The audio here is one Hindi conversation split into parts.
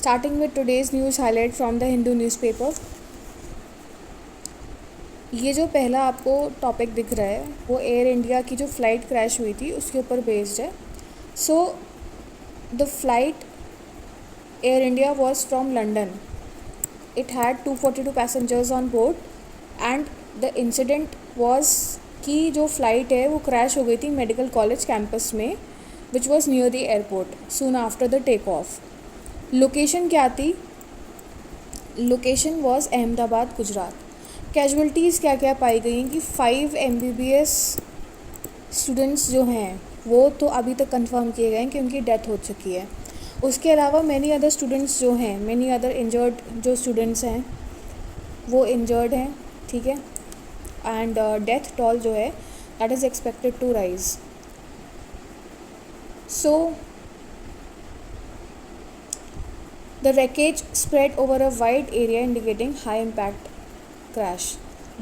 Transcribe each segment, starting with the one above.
Starting with today's news highlight from the Hindu newspaper. ये जो पहला आपको टॉपिक दिख रहा है वो एयर इंडिया की जो फ़्लाइट क्रैश हुई थी उसके ऊपर बेस्ड है. So the flight air India was from London. It had 242 passengers on board and the incident was कि जो फ़्लाइट है वो क्रैश हो गई थी मेडिकल कॉलेज कैंपस में which was near the airport soon after the take off. Location क्या थी? Location was Ahmedabad, Gujarat. Casualties क्या क्या पाई गई हैं कि 5 MBBS स्टूडेंट्स जो हैं वो तो अभी तक कंफर्म किए गए हैं कि उनकी डेथ हो चुकी है. उसके अलावा मैनी अदर स्टूडेंट्स जो हैं, मैनी अदर इंजर्ड जो स्टूडेंट्स हैं वो इंजर्ड हैं. ठीक है. एंड डेथ टोल जो है that is expected to rise. So the wreckage spread over a wide area indicating high impact crash.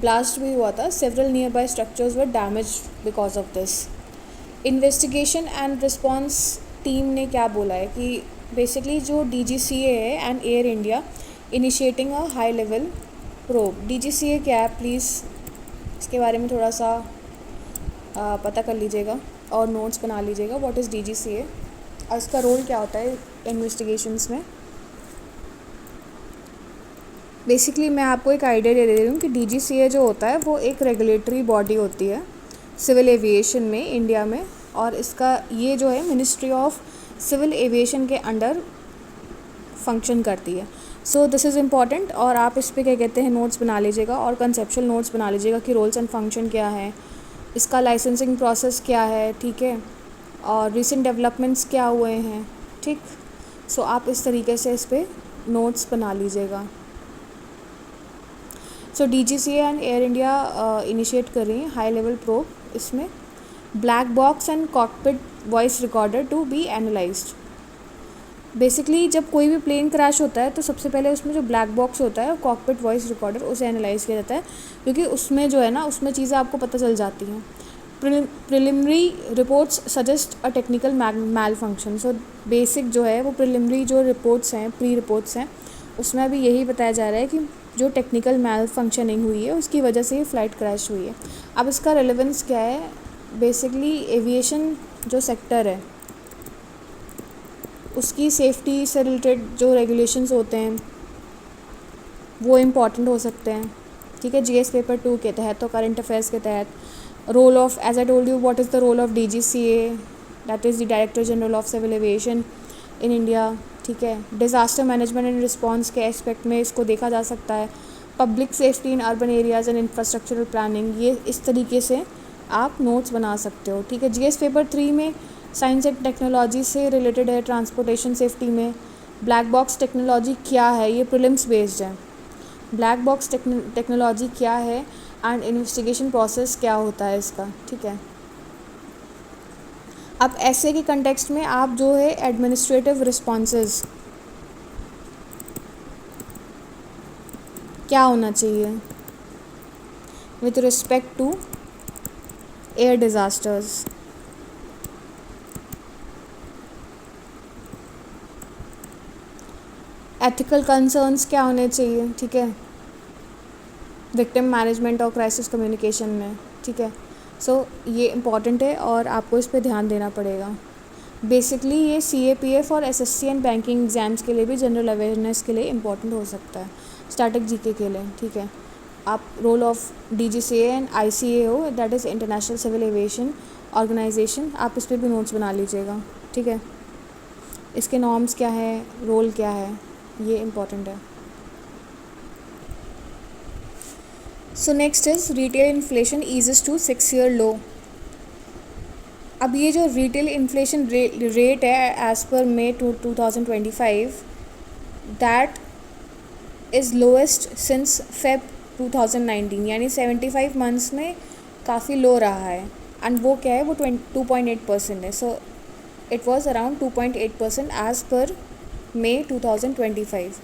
Blast भी हुआ था. Several nearby structures were damaged because of this. Investigation and response team ने क्या बोला है कि basically जो DGCA है and Air India initiating a high level probe. DGCA क्या है प्लीज़ इसके बारे में थोड़ा सा पता कर लीजिएगा और नोट्स बना लीजिएगा. व्हाट इज़ DGCA और इसका रोल क्या होता है इन्वेस्टिगेशंस में. बेसिकली मैं आपको एक आइडिया दे रही हूँ कि DGCA जो होता है वो एक रेगुलेटरी बॉडी होती है सिविल एविएशन में इंडिया में, और इसका ये जो है मिनिस्ट्री ऑफ सिविल एविएशन के अंडर फंक्शन करती है. सो दिस इज़ इम्पॉर्टेंट और आप इस पर क्या कहते हैं नोट्स बना लीजिएगा और कंसेप्चुअल नोट्स बना लीजिएगा कि रोल्स एंड फंक्शन क्या है, इसका लाइसेंसिंग प्रोसेस क्या है. ठीक है. और रिसेंट डेवलपमेंट्स क्या हुए हैं. ठीक. सो आप इस तरीके से इस पर नोट्स बना लीजिएगा. So DGCA and Air India initiate कर रही हैं हाई लेवल प्रोब. इसमें black box and cockpit voice recorder to be analysed. Basically जब कोई भी प्लेन क्रैश होता है तो सबसे पहले उसमें जो ब्लैक बॉक्स होता है कॉकपिट वॉइस रिकॉर्डर उसे एनालाइज किया जाता है, क्योंकि उसमें जो है ना उसमें चीज़ें आपको पता चल जाती हैं. Preliminary reports suggest a technical malfunction. So basic जो है वो प्रिलिमिनरी जो रिपोर्ट्स हैं, प्री रिपोर्ट्स हैं, उसमें अभी यही बताया जा रहा है कि जो टेक्निकल मैल फंक्शनिंग हुई है उसकी वजह से ये फ़्लाइट क्रैश हुई है. अब इसका रेलेवेंस क्या है? बेसिकली एविएशन जो सेक्टर है उसकी सेफ्टी से रिलेटेड जो रेगुलेशंस होते हैं वो इम्पॉर्टेंट हो सकते हैं. ठीक है. GS पेपर 2 के तहत तो करंट अफेयर्स के तहत role of, as I told you, what is the role of DGCA, that is the director general of civil aviation in India. ठीक है. डिज़ास्टर मैनेजमेंट एंड रिस्पांस के एस्पेक्ट में इसको देखा जा सकता है. Public safety in urban areas and infrastructural planning, ये इस तरीके से आप नोट्स बना सकते हो. ठीक है. GS पेपर 3 में साइंस एंड टेक्नोलॉजी से रिलेटेड है. ट्रांसपोर्टेशन सेफ्टी में ब्लैक बॉक्स टेक्नोलॉजी क्या है, ये प्रीलिम्स बेस्ड है. ब्लैक बॉक्स टेक्नोलॉजी क्या है एंड इन्वेस्टिगेशन प्रोसेस क्या होता है इसका. ठीक है. अब ऐसे के कंटेक्स्ट में आप जो है एडमिनिस्ट्रेटिव रिस्पॉन्सेस क्या होना चाहिए with respect to air disasters. Ethical concerns क्या होने चाहिए. ठीक है. विक्टिम मैनेजमेंट और क्राइसिस कम्युनिकेशन में. ठीक है. सो ये इम्पॉर्टेंट है और आपको इस पे ध्यान देना पड़ेगा. बेसिकली ये CAPF और SSC एंड बैंकिंग एग्ज़ाम्स के लिए भी जनरल अवेयरनेस के लिए इम्पॉर्टेंट हो सकता है, स्टैटिक GK के लिए. ठीक है. आप role of DGCA and ICA हो, that is international civil aviation organisation, आप इस पर भी नोट्स बना लीजिएगा. ठीक है. इसके नॉर्म्स क्या है, रोल क्या है, ये इम्पॉर्टेंट है. So next is retail inflation eases to 6-year low. अब ये जो रिटेल इन्फ्लेशन रेट है as per May 2025, that is lowest since Feb 2019, यानी 75 मंथ्स में काफ़ी लो रहा है. एंड वो क्या है, वो 2.8% है. So it was around 2.8% as per May 2025.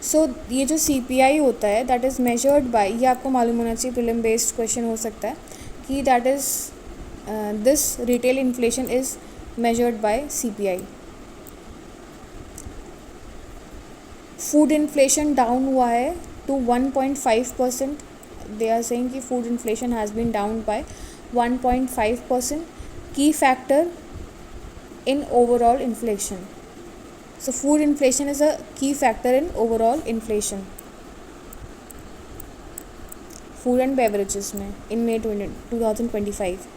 सो ये जो CPI होता है दैट इज़ मेजर्ड बाय, ये आपको मालूम होना चाहिए, प्रीलिम बेस्ड क्वेश्चन हो सकता है कि that is this retail inflation is measured by CPI. Food inflation down हुआ है टू 1.5%. दे आर सेइंग कि food inflation has been down by 1.5%. Key factor in overall inflation. So food inflation is a key factor in overall inflation. Food and beverages में in May 2025.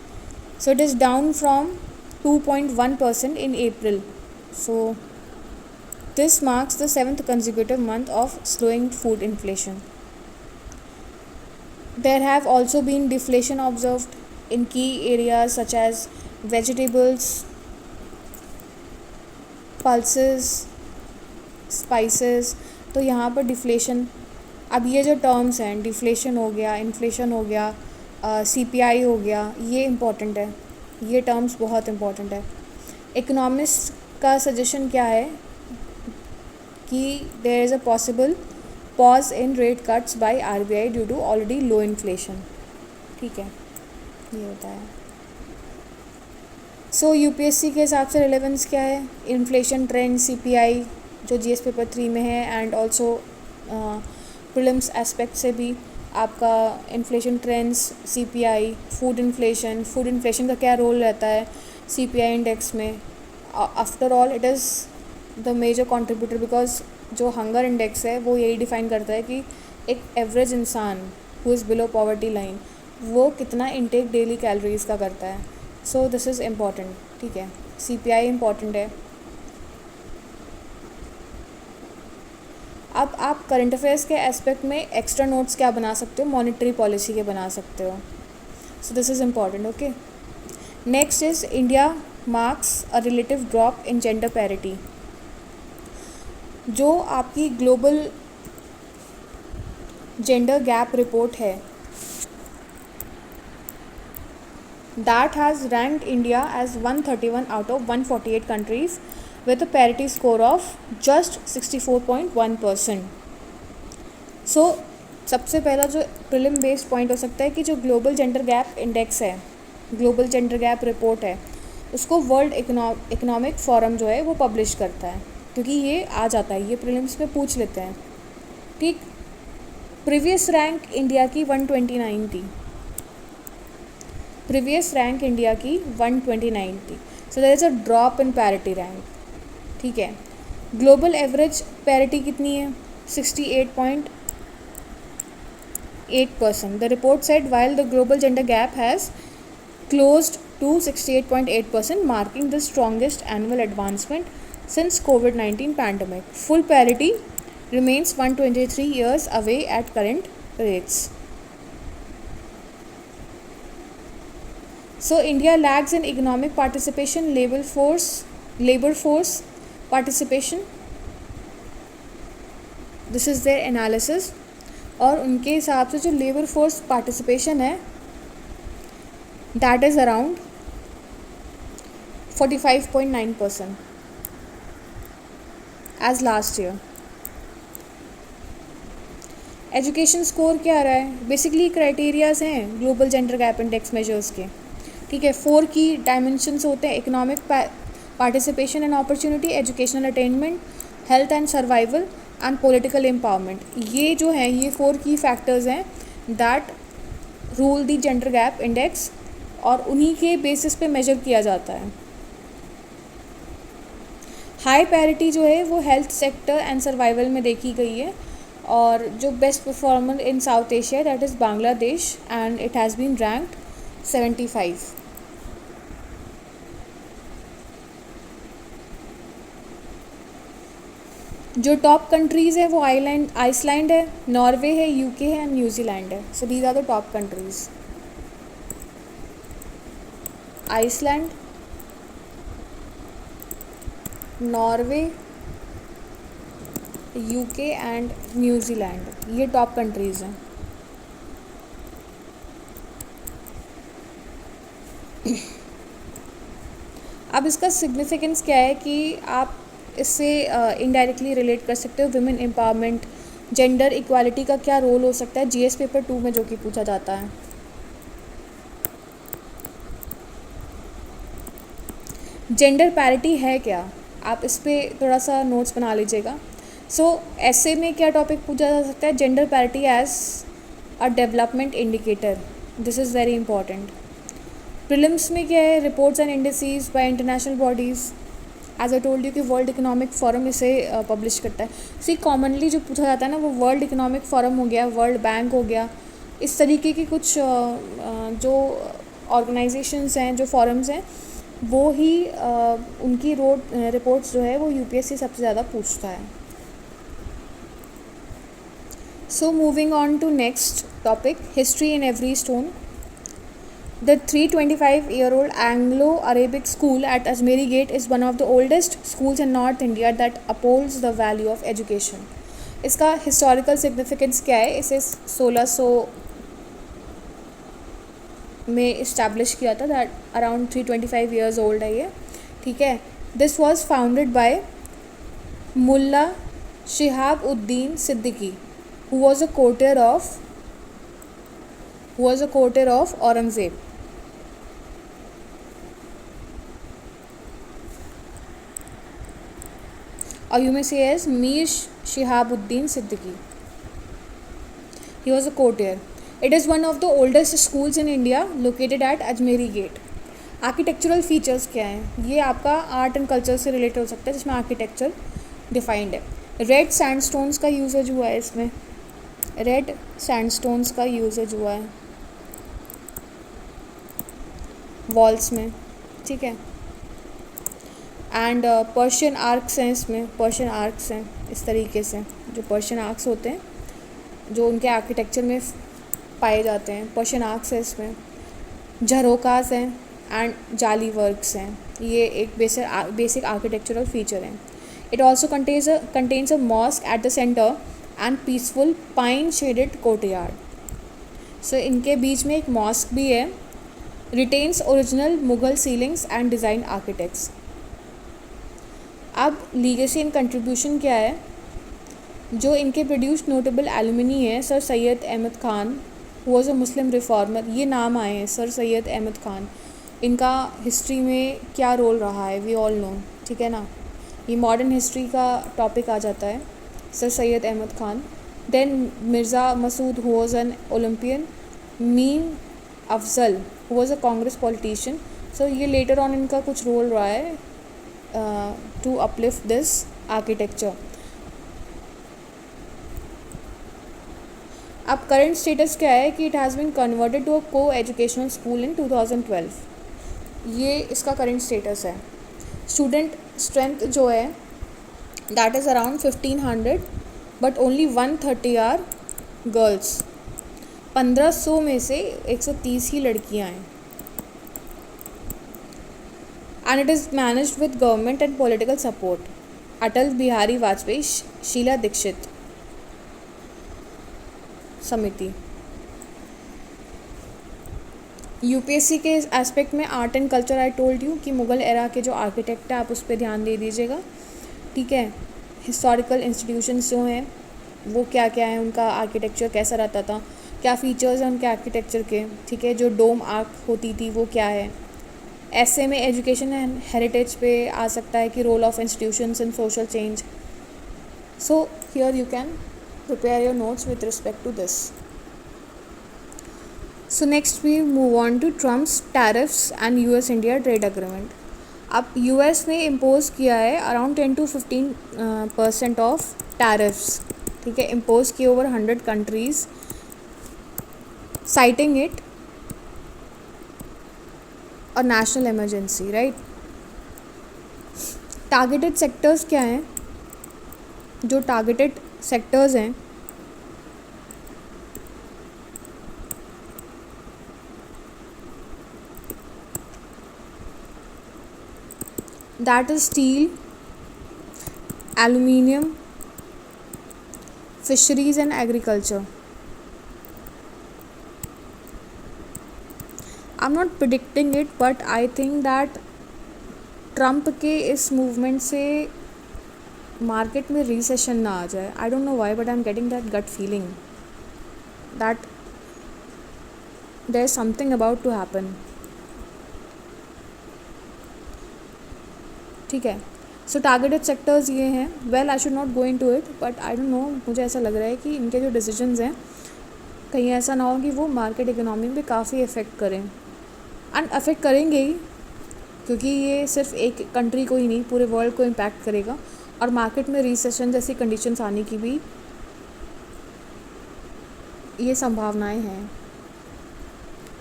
So it is down from 2.1% in April. So this marks the 7th consecutive month of slowing food inflation. There have also been deflation observed in key areas such as vegetables, pulses, spices. तो यहाँ पर डिफ्लेशन, अब ये जो टर्म्स हैं, डिफ्लेशन हो गया, इन्फ्लेशन हो गया, CPI हो गया, ये इम्पॉर्टेंट है. ये टर्म्स बहुत इम्पॉर्टेंट है. इकोनॉमिस्ट का सजेशन क्या है कि there is a possible pause in rate cuts by RBI due to already low inflation. ठीक है, ये होता है. सो UPSC के हिसाब से रिलेवेंस क्या है? इन्फ्लेशन ट्रेंड, CPI जो GS पेपर 3 में है, एंड ऑल्सो प्रीलिम्स एस्पेक्ट से भी आपका inflation trends, CPI, food inflation का क्या रोल रहता है CPI इंडेक्स में. After all it is the major contributor, because जो हंगर इंडेक्स है वो यही डिफाइन करता है कि एक एवरेज इंसान who is below poverty line वो कितना इनटेक डेली कैलोरीज का करता है. So this is important. ठीक है, CPI इम्पॉर्टेंट है. अब आप करंट अफेयर्स के एस्पेक्ट में एक्स्ट्रा नोट्स क्या बना सकते हो? मॉनेटरी पॉलिसी के बना सकते हो. So this is important. Okay, next is India marks a relative drop in gender parity. जो आपकी ग्लोबल जेंडर गैप रिपोर्ट है, that has ranked India as 131 out of 148 countries with a parity score of just 64.1%. So सबसे पहला जो प्रीलिम बेस्ड पॉइंट हो सकता है कि जो ग्लोबल जेंडर गैप इंडेक्स है, ग्लोबल जेंडर गैप रिपोर्ट है, उसको वर्ल्ड इकोनॉमिक फोरम जो है वो पब्लिश करता है, क्योंकि ये आ जाता है, ये प्रीलिम्स में पूछ लेते हैं. ठीक, प्रीवियस रैंक इंडिया की 129 थी. प्रीवियस रैंक इंडिया की 129 थी. So there is a drop in parity rank. ठीक है, ग्लोबल एवरेज पैरिटी कितनी है? 68.8%. The report said while the global gender gap has closed to 68.8%, marking the strongest annual advancement since COVID-19 pandemic. Full parity remains 123 years away at current rates. So India lags in economic participation, labor force participation. This is their analysis. और उनके हिसाब से जो लेबर फोर्स पार्टिसिपेशन है that is around 45.9% as last year. Education score क्या आ रहा है? बेसिकली क्राइटेरियाज हैं global gender gap index measures के. ठीक है, 4 की डायमेंशंस होते हैं: economic participation and opportunity, educational attainment, health and survival and political empowerment. ये जो है ये 4 की फैक्टर्स हैं that rule the gender gap index, और उन्हीं के बेसिस पे मेजर किया जाता है. हाई पैरिटी जो है वो हेल्थ सेक्टर एंड सर्वाइवल में देखी गई है, और जो best performer in South Asia that is Bangladesh, and it has been ranked 75. जो टॉप कंट्रीज़ है वो आइसलैंड है, नॉर्वे है, UK है एंड न्यूजीलैंड है. So these are the top countries: Iceland, Norway, UK and New Zealand. ये टॉप कंट्रीज़ हैं. अब इसका सिग्निफिकेंस क्या है कि आप इससे इनडायरेक्टली रिलेट कर सकते हो विमेन एम्पावरमेंट, जेंडर इक्वालिटी का क्या रोल हो सकता है GS पेपर 2 में, जो कि पूछा जाता है. जेंडर पैरिटी है क्या? आप इस पर थोड़ा सा नोट्स बना लीजिएगा. सो ऐसे में क्या टॉपिक पूछा जा सकता है, gender parity as a development indicator, this is very important. Prelims में क्या है, reports and indices by international bodies, as I told you कि वर्ल्ड इकोनॉमिक फोरम इसे पब्लिश करता है। सी कॉमनली जो पूछा जाता है ना, वो वर्ल्ड इकोनॉमिक फोरम हो गया, वर्ल्ड बैंक हो गया, इस तरीके की कुछ जो ऑर्गेनाइजेशंस हैं, जो फॉरम्स हैं, वो ही उनकी रिपोर्ट्स जो है वो यूपीएससी सबसे ज़्यादा पूछता है। So moving on to next topic, history in every stone. The 325-year-old Anglo-Arabic school at Ajmeri Gate is one of the oldest schools in North India that upholds the value of education. इसका historical significance क्या है, इसे 1600 में इस्टेब्लिश किया था, दैट अराउंड 325 years old है ये, ठीक है। This was founded by Mulla Shihab Uddin Siddiqui, who was a courtier of Aurangzeb. or you may say as Mir Shihabuddin Siddiqui. He was a courtier. It is one of the oldest schools in India located at Ajmeri Gate. Architectural features क्या हैं, ये आपका आर्ट एंड कल्चर से रिलेटेड हो सकता है, जिसमें आर्किटेक्चर डिफाइंड है। रेड सैंडस्टोन्स का यूजेज हुआ है इसमें, रेड सैंडस्टोन्स का यूजेज हुआ है वॉल्स में, ठीक है। एंड पर्शियन आर्क्स हैं इसमें, पर्शियन आर्क्स हैं इस तरीके से, जो पर्शियन आर्क्स होते हैं जो उनके आर्किटेक्चर में पाए जाते हैं, पर्शियन आर्क्स है इसमें। झरोकास हैं एंड जाली वर्क्स हैं, ये एक बेसिक आर्किटेक्चरल फीचर हैं। It also contains a mosque at the centre and peaceful pine shaded courtyard. So इनके बीच में एक मॉस्क भी है। Retains original Mughal ceilings and design architects. अब लीगेसी एंड कंट्रीब्यूशन क्या है, जो इनके प्रोड्यूस्ड नोटेबल एलुमनी है sir Syed Ahmad Khan, who was a Muslim reformer. ये नाम आए हैं सर सैयद अहमद ख़ान, इनका हिस्ट्री में क्या रोल रहा है वी ऑल नो, ठीक है ना, ये मॉडर्न हिस्ट्री का टॉपिक आ जाता है, sir Syed Ahmad Khan. Then Mirza Masood, who was an Olympian. Meem Afzal, who was a Congress politician. So ये लेटर ऑन इनका कुछ रोल रहा है to uplift this architecture. अब करंट स्टेटस क्या है कि it has been converted to a coeducational school in 2012, ये इसका करंट स्टेटस है। स्टूडेंट स्ट्रेंथ जो है that is around 1500, but only 130 are girls. 1500 में से 130 ही लड़कियाँ हैं। And it is managed with government and political support. Atal Bihari Vajpayee Sheila Dikshit समिति। यूपीएससी के एस्पेक्ट में art and culture, I told you कि मुग़ल एरा के जो आर्किटेक्ट है आप उस पर ध्यान दे दीजिएगा, ठीक है। हिस्टोरिकल इंस्टीट्यूशंस जो हैं वो क्या क्या हैं, उनका आर्किटेक्चर कैसा रहता था, क्या फीचर्स हैं उनके आर्किटेक्चर के, ठीक है। जो डोम आर्क होती थी वो क्या है। ऐसे में एजुकेशन एंड हेरिटेज पे आ सकता है कि role of institutions in social change. So here you can prepare your notes with respect to this. So next we move on to Trump's tariffs and US India trade agreement. अब यूएस ने इम्पोज किया है अराउंड 10 to 15% ऑफ टैरिफ्स, ठीक है, इम्पोज किए ओवर 100 कंट्रीज़, साइटिंग इट और national emergency, right. Targeted sectors क्या हैं, जो टारगेटेड सेक्टर्स हैं that is steel, aluminium, fisheries and agriculture. I am not predicting it, but I think that Trump के इस मूवमेंट से मार्केट में रिसेशन ना आ जाए। I don't know why, but I am getting that gut feeling that there is something about to happen, ठीक है। सो टारगेटेड सेक्टर्स ये हैं, well I should not go in to it, but I don't know, मुझे ऐसा लग रहा है कि इनके जो डिसीजंस हैं कहीं ऐसा ना हो कि वो मार्केट इकोनॉमी पे काफ़ी इफ़ेक्ट करें, एंड अफेक्ट करेंगे ही, क्योंकि ये सिर्फ एक कंट्री को ही नहीं पूरे वर्ल्ड को इम्पैक्ट करेगा, और मार्केट में रिसेशन जैसी कंडीशंस आने की भी ये संभावनाएं हैं।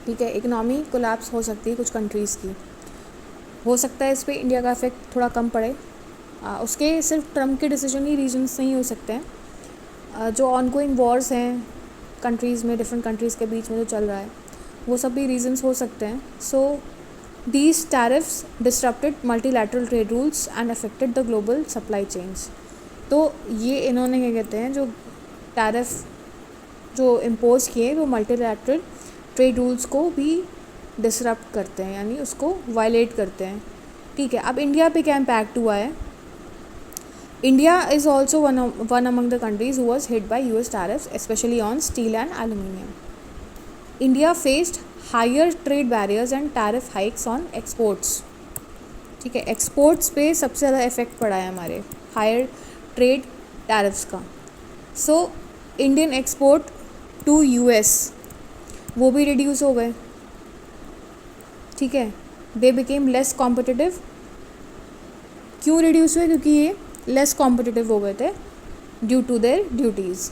ठीक है, इकोनॉमी कोलैप्स हो सकती है कुछ कंट्रीज़ की, हो सकता है इस पर इंडिया का इफेक्ट थोड़ा कम पड़े। उसके सिर्फ ट्रम्प के डिसीजन ही रीजंस नहीं हो सकते हैं, जो ऑनगोइंग वॉर्स हैं कंट्रीज़ में, डिफरेंट कंट्रीज़ के बीच में जो चल रहा है, वो सब भी रीजंस हो सकते हैं। So these tariffs disrupted multilateral trade rules and affected the global supply chains. तो ये इन्होंने क्या कहते हैं, जो टैरिफ जो इम्पोज किए वो मल्टीलैटरल ट्रेड रूल्स को भी डिसरप्ट करते हैं, यानी उसको वायलेट करते हैं। ठीक है, अब इंडिया पे क्या इम्पैक्ट हुआ है? India is also one among the countries who was hit by US tariffs, specially on steel and aluminium. India faced higher trade barriers and tariff hikes on exports. ठीक है, एक्सपोर्ट्स पे सबसे ज़्यादा इफेक्ट पड़ा है हमारे हायर ट्रेड टैरिफ्स का। So Indian export to US वो भी रिड्यूस हो गए। ठीक है, दे बिकेम लेस कॉम्पिटिटिव। क्यों रिड्यूस हुए? क्योंकि ये लेस कॉम्पिटिटिव हो गए थे due to their duties.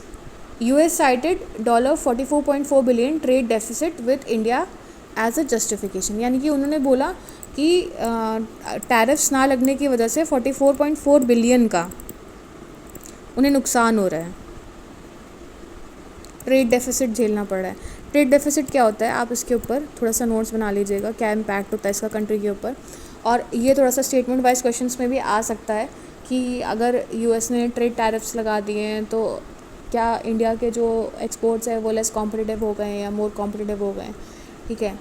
US cited $44.4 billion trade deficit with India as a justification, यानी कि उन्होंने बोला कि टैरिफ्स ना लगने की वजह से 44.4 बिलियन का उन्हें नुकसान हो रहा है, ट्रेड डेफिसिट झेलना पड़ रहा है। ट्रेड डेफिसिट क्या होता है, आप इसके ऊपर थोड़ा सा नोट्स बना लीजिएगा, क्या इम्पैक्ट होता है इसका कंट्री के ऊपर। और ये थोड़ा सा स्टेटमेंट वाइज क्वेश्चंस में भी आ सकता है कि अगर यूएस ने ट्रेड टैरिफ्स लगा दिए हैं तो क्या इंडिया के जो एक्सपोर्ट्स है वो लेस कॉम्पिटिटिव हो गए हैं या मोर कॉम्पिटिटिव हो गए हैं। ठीक है,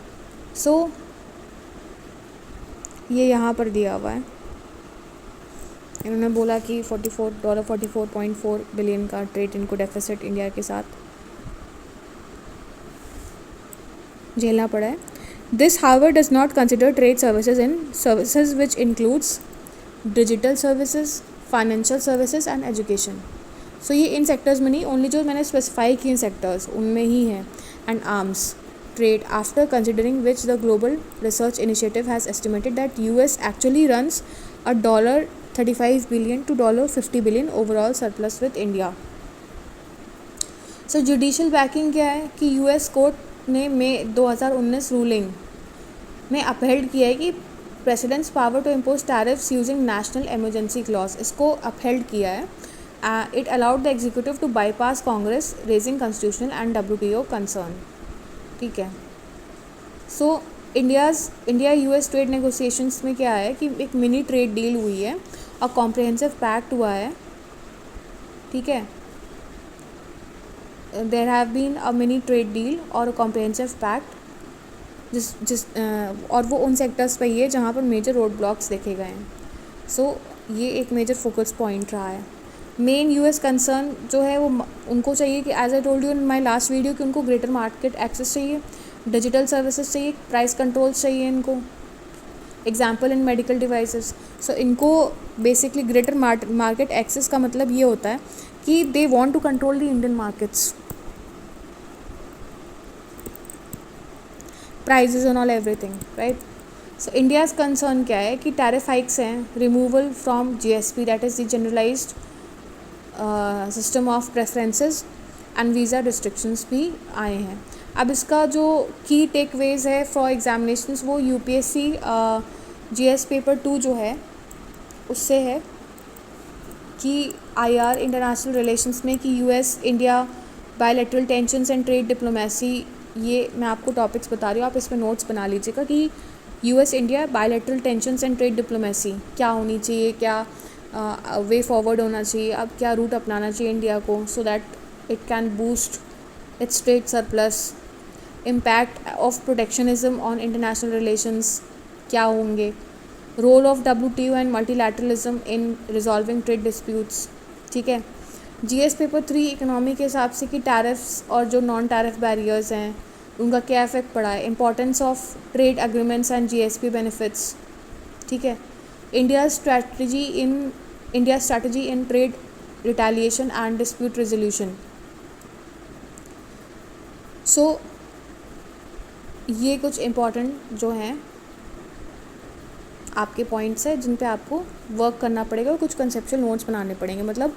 सो ये यहाँ पर दिया हुआ है, इन्होंने बोला कि $44.4 बिलियन का ट्रेड इनको डेफिसिट इंडिया के साथ झेलना पड़ा है। This however does not consider trade services in services which includes digital services, financial services and education. So ये इन सेक्टर्स में नहीं, ओनली जो मैंने स्पेसिफाई किए सेक्टर्स उनमें ही है। And arms trade, after considering which the global research initiative has estimated that US actually runs a $35 billion to $50 billion overall surplus with India. So judicial banking क्या है कि यूएस कोर्ट ने मई 2019 रूलिंग में अपहेल्ड किया है कि president's power to impose tariffs using national emergency clause, इसको अपहेल्ड किया है। It allowed the executive to bypass Congress raising constitutional and WTO concern. ठीक है, so India US trade negotiations में क्या है कि एक मिनी ट्रेड डील हुई है और कॉम्प्रिहेंसिव पैक्ट हुआ है। ठीक है, there have been a mini trade deal और अ कॉम्प्रिहेंसिव पैक्ट और वो उन सेक्टर्स पे ही है जहाँ पर मेजर रोड ब्लॉक्स देखे गए हैं। सो ये एक मेजर फोकस पॉइंट रहा है। मेन यूएस कंसर्न जो है वो उनको चाहिए कि as I told you in my last video कि उनको ग्रेटर मार्केट एक्सेस चाहिए, डिजिटल सर्विसेज चाहिए, प्राइस कंट्रोल्स चाहिए इनको, example in medical devices. So इनको बेसिकली ग्रेटर मार्केट एक्सेस का मतलब ये होता है कि they want to control the Indian markets, prices and all everything, right. So India's concern क्या है कि टैरिफ हाइक्स हैं, removal from GSP that is the generalized system of preferences and visa restrictions भी आए हैं। अब इसका जो की टेक वेज है फॉर एग्जामिनेशंस वो UPSC GS पेपर 2 जो है उससे है कि IR इंटरनेशनल रिलेशंस में कि US India bilateral tensions and trade diplomacy, ये मैं आपको टॉपिक्स बता रही हूँ, आप इस पर नोट्स बना लीजिएगा कि US India bilateral tensions and trade diplomacy क्या होनी चाहिए, क्या वे फॉरवर्ड होना चाहिए, अब क्या रूट अपनाना चाहिए इंडिया को so that it can boost its trade surplus, impact of protectionism on international relations क्या होंगे, role of WTO and multilateralism in resolving trade disputes. ठीक है, GS पेपर 3 इकोनॉमी के हिसाब से कि टैरिफ्स और जो नॉन टैरिफ बैरियर्स हैं उनका क्या इफेक्ट पड़ा है, importance of trade agreements and GSP benefits. ठीक है, India's strategy in India's strategy in trade retaliation and dispute resolution. So ये कुछ इम्पॉर्टेंट जो हैं आपके पॉइंट्स हैं जिन पे आपको वर्क करना पड़ेगा और कुछ कंसेप्चुअल नोट्स बनाने पड़ेंगे. मतलब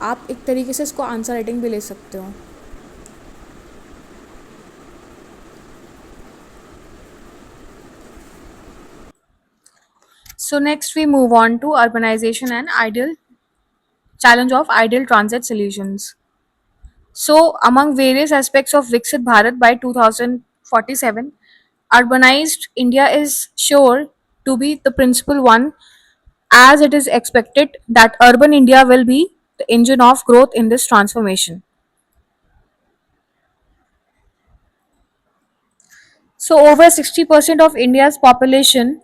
आप एक तरीके से इसको आंसर राइटिंग भी ले सकते हो. So next we move on to urbanization and ideal challenge of ideal transit solutions. So among various aspects of Viksit Bharat by 2047, urbanized India is sure to be the principal one, as it is expected that urban India will be the engine of growth in this transformation. So over 60% of India's population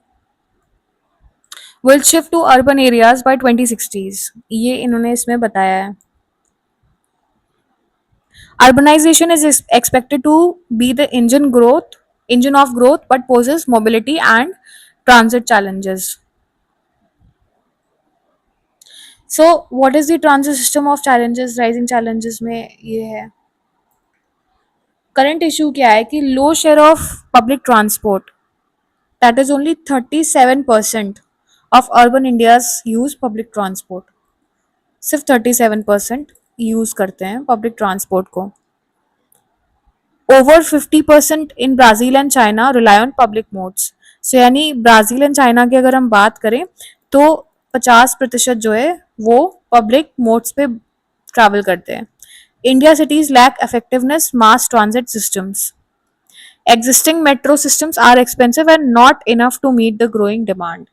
will shift to urban areas by 2060s. ये इन्होंने इसमें बताया है. Urbanization is expected to be the engine of growth, but poses mobility and transit challenges. So, what is the transit system of challenges? Rising challenges में ये है. Current issue क्या है कि low share of public transport. That is only 37% of urban India's use public transport. सिर्फ 37% यूज करते हैं पब्लिक ट्रांसपोर्ट को. Over 50% in Brazil and China rely on public modes. So यानी ब्राज़ील एंड चाइना की अगर हम बात करें तो 50% जो है वो पब्लिक मोड्स पे ट्रैवल करते हैं. India cities lack effectiveness mass transit systems. Existing metro systems are expensive and not enough to meet the growing demand.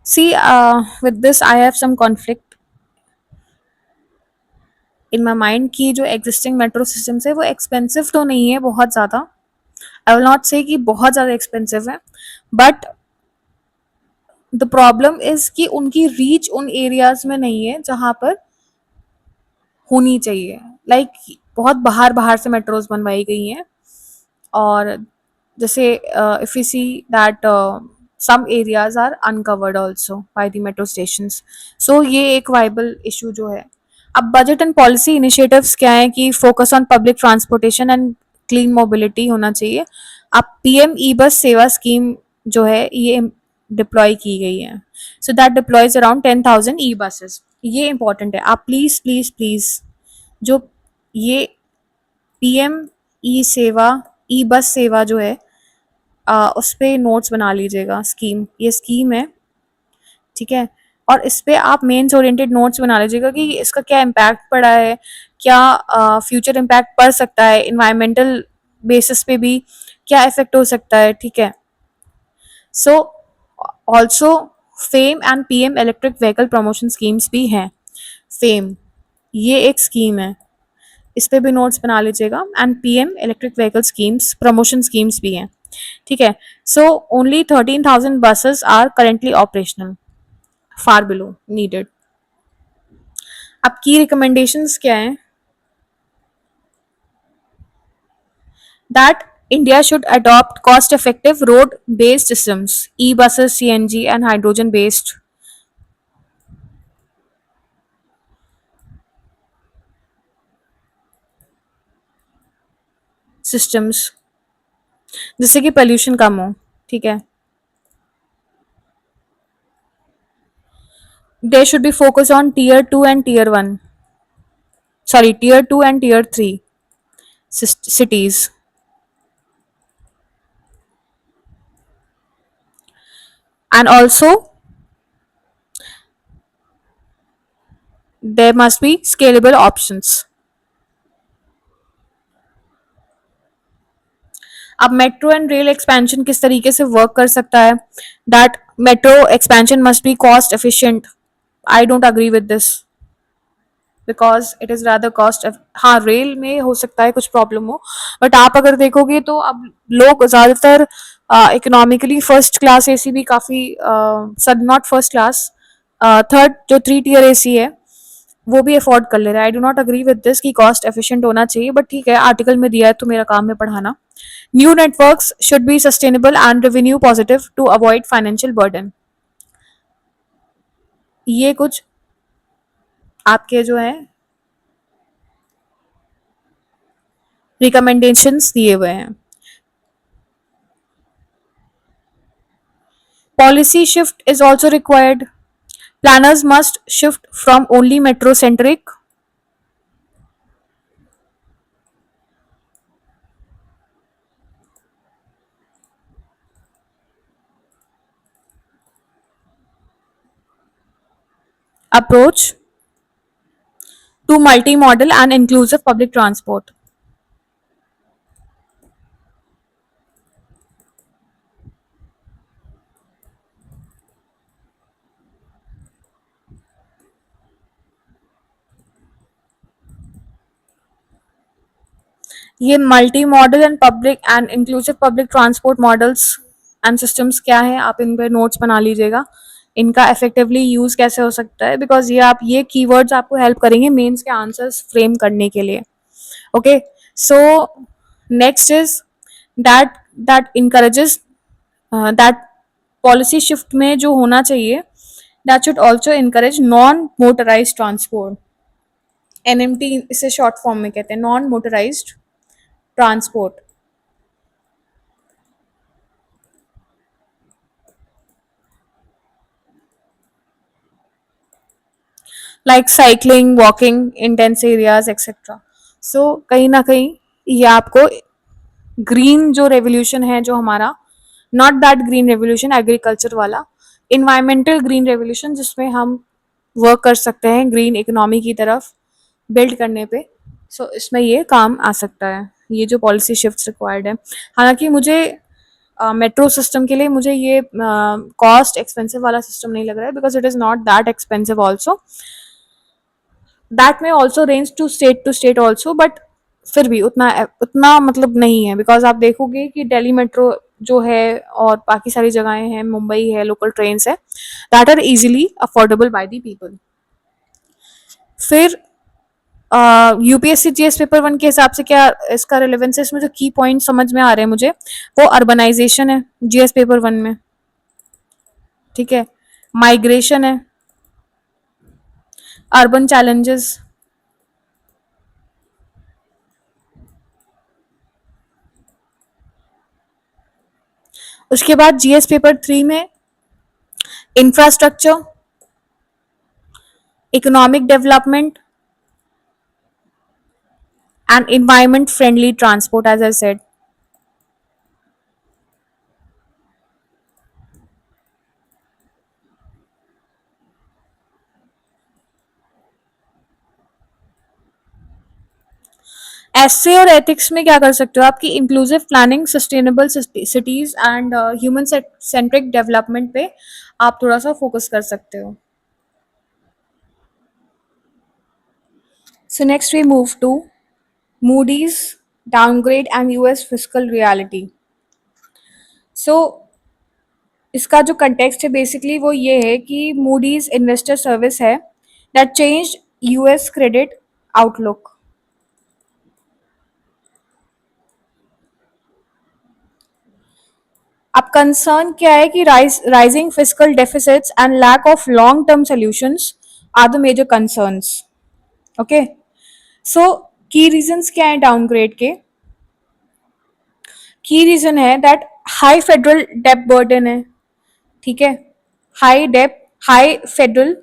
See, with this, I have some conflict in my mind कि जो existing metro systems है वो expensive तो नहीं है बहुत ज़्यादा. I will not say कि बहुत ज़्यादा expensive है, but the problem is कि उनकी reach उन areas में नहीं है जहाँ पर होनी चाहिए. Like बहुत बाहर बाहर से मेट्रोज बनवाई गई हैं और जैसे if we see that some areas are uncovered also by the metro stations. So ये एक viable issue जो है. अब बजट एंड पॉलिसी इनिशिएटिव्स क्या है कि focus on public transportation and clean mobility होना चाहिए. अब पीएम ई बस सेवा स्कीम जो है ये डिप्लॉय की गई है. So that deploys around 10,000 e buses. ये इंपॉर्टेंट है. आप प्लीज प्लीज प्लीज जो ये पीएम ई सेवा ई बस सेवा जो है उस पर नोट्स बना लीजिएगा. स्कीम ये स्कीम है, ठीक है. और इस पे आप मेंस ओरिएंटेड नोट्स बना लीजिएगा कि इसका क्या इम्पैक्ट पड़ा है, क्या फ्यूचर इम्पैक्ट पड़ सकता है, इन्वायरमेंटल बेसिस पे भी क्या इफेक्ट हो सकता है, ठीक है. So also fame and PM electric vehicle promotion schemes भी हैं. फेम ये एक स्कीम है, इस पे भी नोट्स बना लीजिएगा. And PM electric vehicle schemes promotion schemes भी हैं, ठीक है. So only 13,000 buses are currently operational, far below needed. अब की रिकमेंडेशंस क्या हैं? That India should adopt cost-effective road-based systems, e-buses, CNG, and hydrogen-based systems जिससे कि पोल्यूशन कम हो, ठीक है. They should be focused on tier 2 and tier 1. Sorry, tier 2 and tier 3 cities. And also, there must be scalable options. अब मेट्रो एंड रेल एक्सपेंशन किस तरीके से वर्क कर सकता है? That metro expansion must be cost efficient. I don't agree with this because it is rather cost. हाँ, रेल में हो सकता है कुछ प्रॉब्लम हो, बट आप अगर देखोगे तो अब लोग ज़्यादातर इकोनॉमिकली फर्स्ट क्लास एसी भी काफ़ी सब नॉट फर्स्ट क्लास थर्ड जो 3 टियर एसी है वो भी अफोर्ड कर ले रहा है. I do not agree with this कि कॉस्ट एफिशिएंट होना चाहिए, बट ठीक है, आर्टिकल में दिया है तो मेरा काम है पढ़ाना. New networks should be sustainable and revenue positive to avoid financial burden. ये कुछ आपके जो है रिकमेंडेशंस दिए हुए हैं। Policy shift is also required. Planners must shift from only metro centric approach to multimodal and inclusive public transport. ये multi modal and public and inclusive public transport models and systems क्या है, आप इन पे नोट्स बना लीजिएगा। इनका इफेक्टिवली यूज कैसे हो सकता है, बिकॉज ये आप ये कीवर्ड्स आपको हेल्प करेंगे मेंस के आंसर्स फ्रेम करने के लिए। Okay, so next is that that encourages that policy shift में जो होना चाहिए, that should also encourage non motorise transport. NMT इसे शॉर्ट फॉर्म में कहते हैं, non motorised transport. Like cycling, walking in dense areas etcetera. So कहीं ना कहीं ये आपको ग्रीन जो रेवोल्यूशन है जो हमारा, not that green revolution agriculture वाला, इन्वायरमेंटल ग्रीन रेवोल्यूशन जिसमें हम वर्क कर सकते हैं ग्रीन इकोनॉमी की तरफ बिल्ड करने पे। सो इसमें ये काम आ सकता है, ये जो पॉलिसी शिफ्ट्स रिक्वायर्ड है। हालांकि मुझे मेट्रो सिस्टम के लिए मुझे ये कॉस्ट एक्सपेंसिव वाला सिस्टम नहीं लग रहा है, because it is not that expensive also. That में also range to state also, but फिर भी उतना उतना मतलब नहीं है, बिकॉज आप देखोगे कि दिल्ली मेट्रो जो है और बाकी सारी जगहें हैं, मुंबई है, लोकल ट्रेन है, that are easily affordable by the people. फिर यूपीएससी जीएस पेपर वन के हिसाब से क्या इसका रिलेवेंस है, इसमें जो की पॉइंट समझ में आ रहे हैं मुझे, वो अर्बनाइजेशन है जीएस पेपर वन में, ठीक है, माइग्रेशन है, अर्बन चैलेंजेस, उसके बाद जीएस पेपर थ्री में infrastructure, economic development and environment friendly transport, as I said. Essay और एथिक्स में क्या कर सकते हो, आपकी inclusive planning, sustainable cities and human centric development पे आप थोड़ा सा फोकस कर सकते हो। So next we move to Moody's downgrade and US fiscal reality. So इसका जो कंटेक्स्ट है बेसिकली वो ये है कि मूडीज इन्वेस्टर सर्विस है that change US credit outlook. अब कंसर्न क्या है कि rising physical deficits and lack of long term solutions are the major concerns. Okay, so key reasons क्या है डाउनग्रेड के? की रीजन है that high federal debt burden है, ठीक है, हाई डेप, हाई फेडरल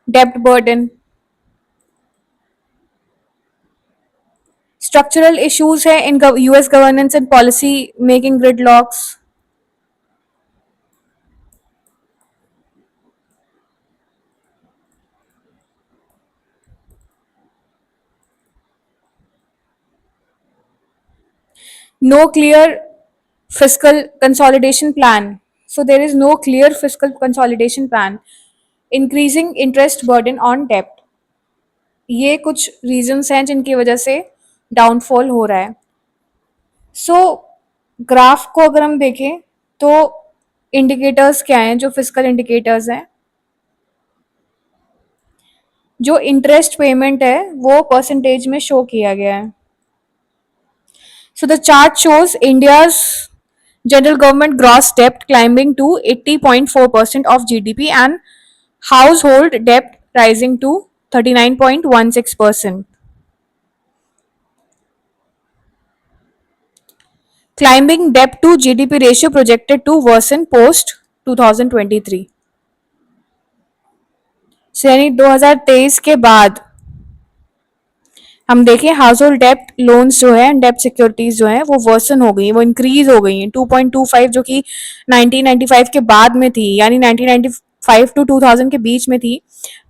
डेप्ट बर्डन, स्ट्रक्चरल इश्यूज है in US governance and policy making gridlocks, no clear fiscal consolidation plan. So there is no clear fiscal consolidation plan. Increasing interest burden on debt. ये कुछ रीजंस हैं जिनकी वजह से डाउनफॉल हो रहा है। सो ग्राफ को अगर हम देखें तो इंडिकेटर्स क्या हैं, जो फिजिकल इंडिकेटर्स हैं, जो इंटरेस्ट पेमेंट है वो परसेंटेज में शो किया गया है। So the chart shows India's general government gross debt climbing to 80.4% of GDP and household debt rising to 39.16%. Climbing debt to GDP ratio projected to worsen post 2023. So यानी 2023 के बाद हम देखें हाउस होल्ड डेप्ट लोन्स जो है डेप्ट सिक्योरिटीज जो है वो वर्सन हो गई, वो इंक्रीज हो गई हैं 2.25 जो कि 1995 के बाद में थी, यानी 1995 टू 2000 के बीच में थी,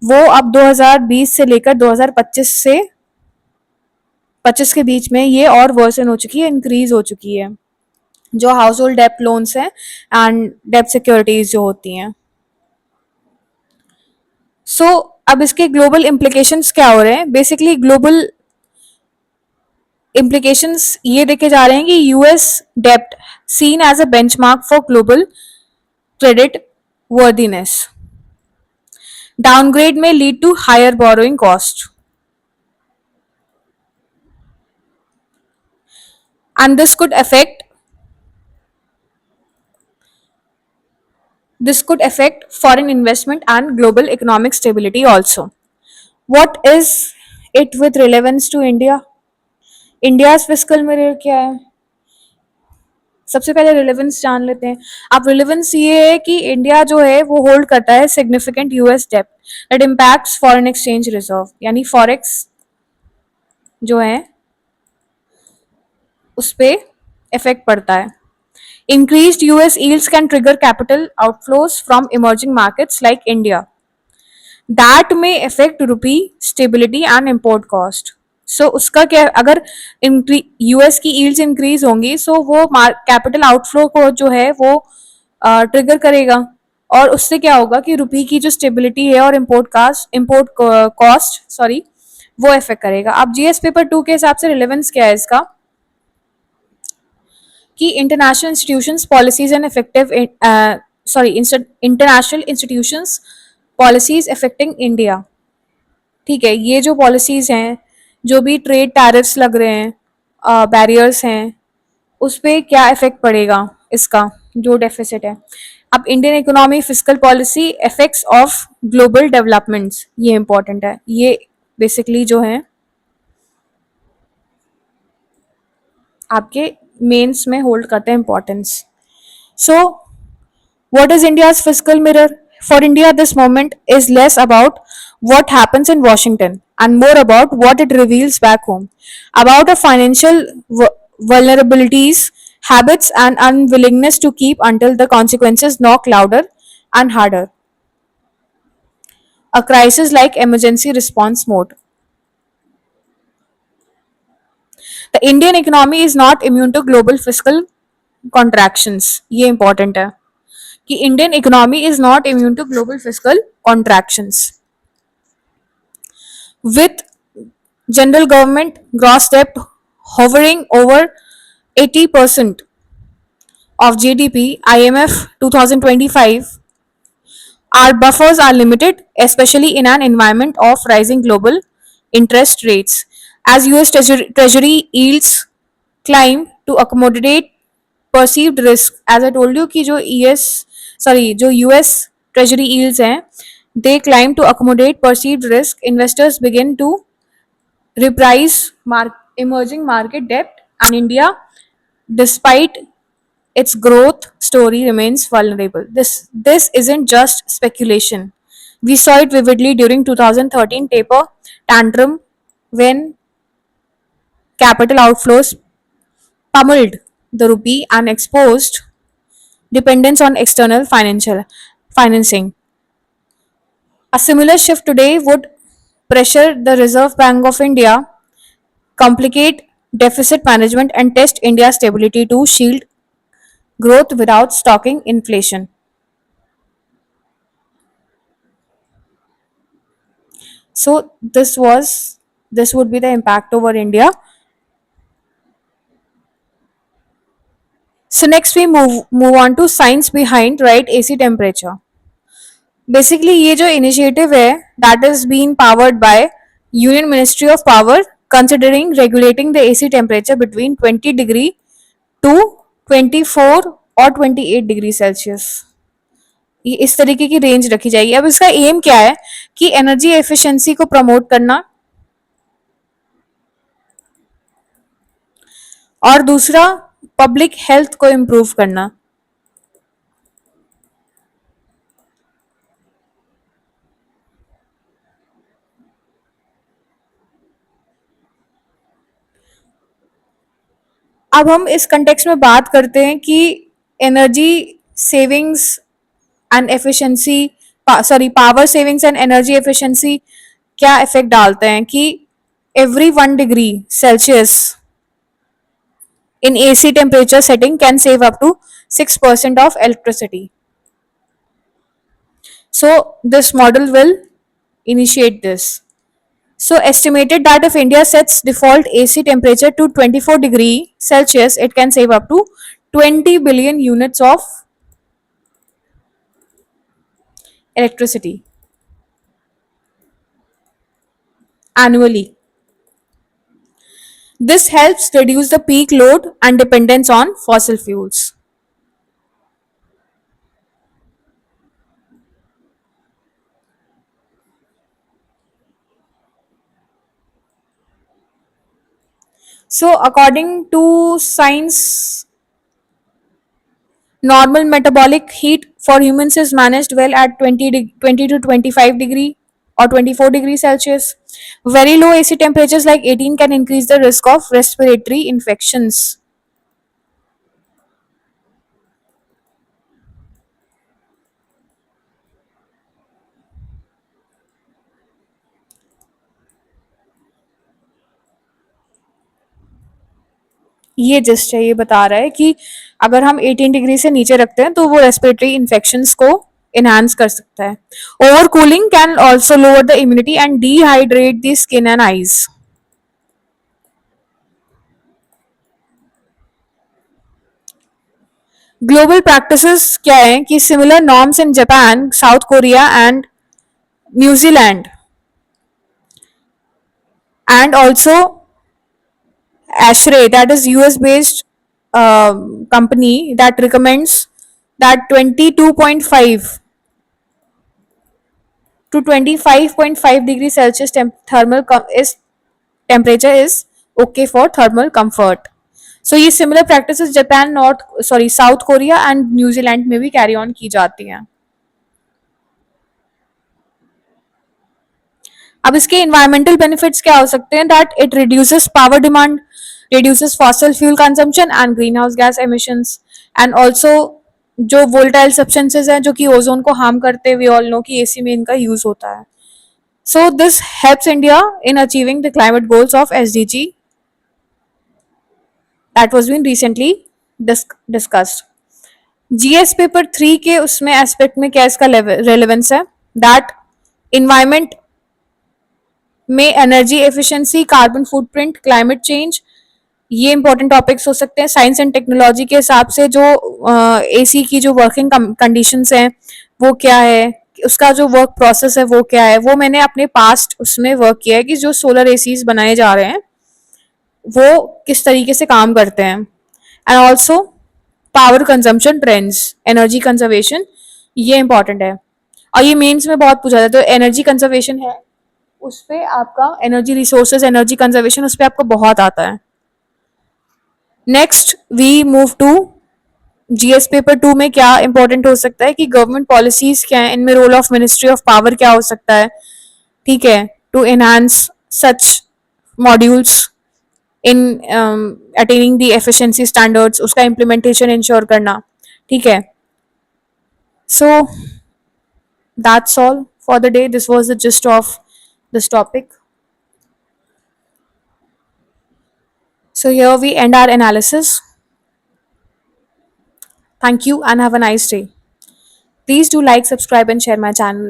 वो अब 2020 से लेकर 2025 से 25 के बीच में ये और वर्सन हो चुकी है, इंक्रीज हो चुकी है जो हाउस होल्ड डेप्ट लोन्स हैं एंड डेप्ट सिक्योरिटीज जो होती हैं। सो अब इसके ग्लोबल इम्प्लीकेशंस क्या हो रहे हैं? बेसिकली ग्लोबल इम्प्लीकेशंस ये देखे जा रहे हैं कि यूएस डेप्ट seen as a benchmark for global credit worthiness downgrade में lead to higher borrowing cost and this could affect foreign investment and global economic stability also. What is it with relevance to India? India's fiscal mirror क्या है? सबसे पहले रिलेवेंस जान लेते हैं। अब रिलेवेंस ये है कि इंडिया जो है वो होल्ड करता है सिग्निफिकेंट यूएस डेप्ट that impacts foreign exchange reserve, यानी फॉरेक्स जो है उस पर इफेक्ट पड़ता है। Increased US yields can trigger capital outflows from emerging markets like India. That may affect rupee stability and import cost. So उसका क्या, अगर यूएस की yields इंक्रीज होंगी सो वो कैपिटल आउटफ्लो को जो है वो ट्रिगर करेगा और उससे क्या होगा कि रुपी की जो स्टेबिलिटी है और इम्पोर्ट कॉस्ट सॉरी वो इफेक्ट करेगा। अब जीएस पेपर 2 के हिसाब से रिलेवेंस क्या है इसका कि international institutions policies and effective international institutions policies affecting India. ठीक है, ये जो पॉलिसीज हैं, जो भी ट्रेड टैरिफ्स लग रहे हैं, बैरियर्स हैं, उस पर क्या इफेक्ट पड़ेगा इसका जो डेफिसिट है। अब Indian economy fiscal policy effects of global developments, ये इंपॉर्टेंट है, ये बेसिकली जो है आपके मेंस में होल्ड करते हैं importance. So what is India's fiscal mirror? For India, this moment is less about what happens in Washington and more about what it reveals back home, about our financial vulnerabilities, habits, and unwillingness to keep until the consequences knock louder and harder. A crisis like emergency response mode. The Indian economy is not immune to global fiscal contractions. ये important है कि Indian economy is not immune to global fiscal contractions. With general government gross debt hovering over 80% of GDP, IMF 2025, our buffers are limited, especially in an environment of rising global interest rates. As US Treasury yields climb to accommodate perceived risk, as I told you कि जो US Treasury yields हैं, they climb to accommodate perceived risk. Investors begin to reprice emerging market debt, and India, despite its growth story, remains vulnerable. This isn't just speculation. We saw it vividly during 2013 taper tantrum when capital outflows pummeled the rupee and exposed dependence on external financing. A similar shift today would pressure the Reserve Bank of India, complicate deficit management, and test India's stability to shield growth without stoking inflation. So this would be the impact over India. So next we move on to science behind right AC temperature. Basically ये जो initiative है that is being powered by Union Ministry of Power, considering regulating the AC temperature between 20 degree to 24 और 28 डिग्री सेल्सियस, ये इस तरीके की रेंज रखी जाएगी। अब इसका एम क्या है कि एनर्जी एफिशिएंसी को प्रमोट करना, और दूसरा पब्लिक हेल्थ को इम्प्रूव करना। अब हम इस कंटेक्स्ट में बात करते हैं कि energy savings and efficiency, sorry, power savings and energy efficiency क्या इफेक्ट डालते हैं कि every 1 degree Celsius in AC temperature setting can save up to 6% of electricity. So this model will initiate this. So estimated that if India sets default AC temperature to 24 degree Celsius, it can save up to 20 billion units of electricity annually. This helps reduce the peak load and dependence on fossil fuels. So according to science, normal metabolic heat for humans is managed well at 20 to 25 degree or 24 degrees Celsius. Very low AC temperatures like 18 can increase the risk of respiratory infections. ये जस्ट है, ये बता रहा है कि अगर हम 18 डिग्री से नीचे रखते हैं तो वो रेस्पिरेटरी इन्फेक्शंस को इनहांस कर सकता है। Over cooling can also lower the immunity and dehydrate the skin and eyes. Global practices क्या है कि similar norms in Japan, south Korea and New Zealand, and also ASHRAE, that is US based company, that recommends that 22.5 to 25.5 degrees Celsius is temperature is okay for thermal comfort. So ये similar practices Japan, north sorry south Korea and New Zealand में भी कैरी ऑन की जाती हैं। अब इसके इन्वायरमेंटल बेनिफिट्स क्या हो सकते हैं? That it reduces power demand, reduces fossil fuel consumption and greenhouse gas emissions, and also जो वोल्टाइल सब्सटेंसेज हैं जो कि ओजोन को हार्म करते हैं, वी ऑल नो कि एसी में इनका यूज होता है। So this helps India in achieving the climate goals of SDG that was been recently discussed. GS paper 3 के उसमें एस्पेक्ट में क्या इसका रेलेवेंस है? दैट इन्वायरमेंट में energy efficiency, carbon footprint, climate change, ये इंपॉर्टेंट टॉपिक्स हो सकते हैं। साइंस एंड टेक्नोलॉजी के हिसाब से जो एसी की जो वर्किंग कंडीशंस हैं वो क्या है, उसका जो वर्क प्रोसेस है वो क्या है, वो मैंने अपने पास्ट उसमें वर्क किया है कि जो सोलर एसीज बनाए जा रहे हैं वो किस तरीके से काम करते हैं। And also power consumption trends, energy conservation, ये इंपॉर्टेंट है और ये मेंस में बहुत पूछा जाता है। तो एनर्जी कंजर्वेशन है उस पर आपका, एनर्जी रिसोर्सेज, एनर्जी कंजर्वेशन, उस पर आपको बहुत आता है। Next we move to GS paper 2 में क्या इंपॉर्टेंट हो सकता है कि गवर्नमेंट पॉलिसीज क्या है, इनमें role of ministry of power क्या हो सकता है, ठीक है, to enhance such modules in attaining the efficiency standards, उसका इम्प्लीमेंटेशन इंश्योर करना, ठीक है। So that's all for the day, this was the gist of this topic. So here we end our analysis. Thank you and have a nice day. Please do like, subscribe and share my channel.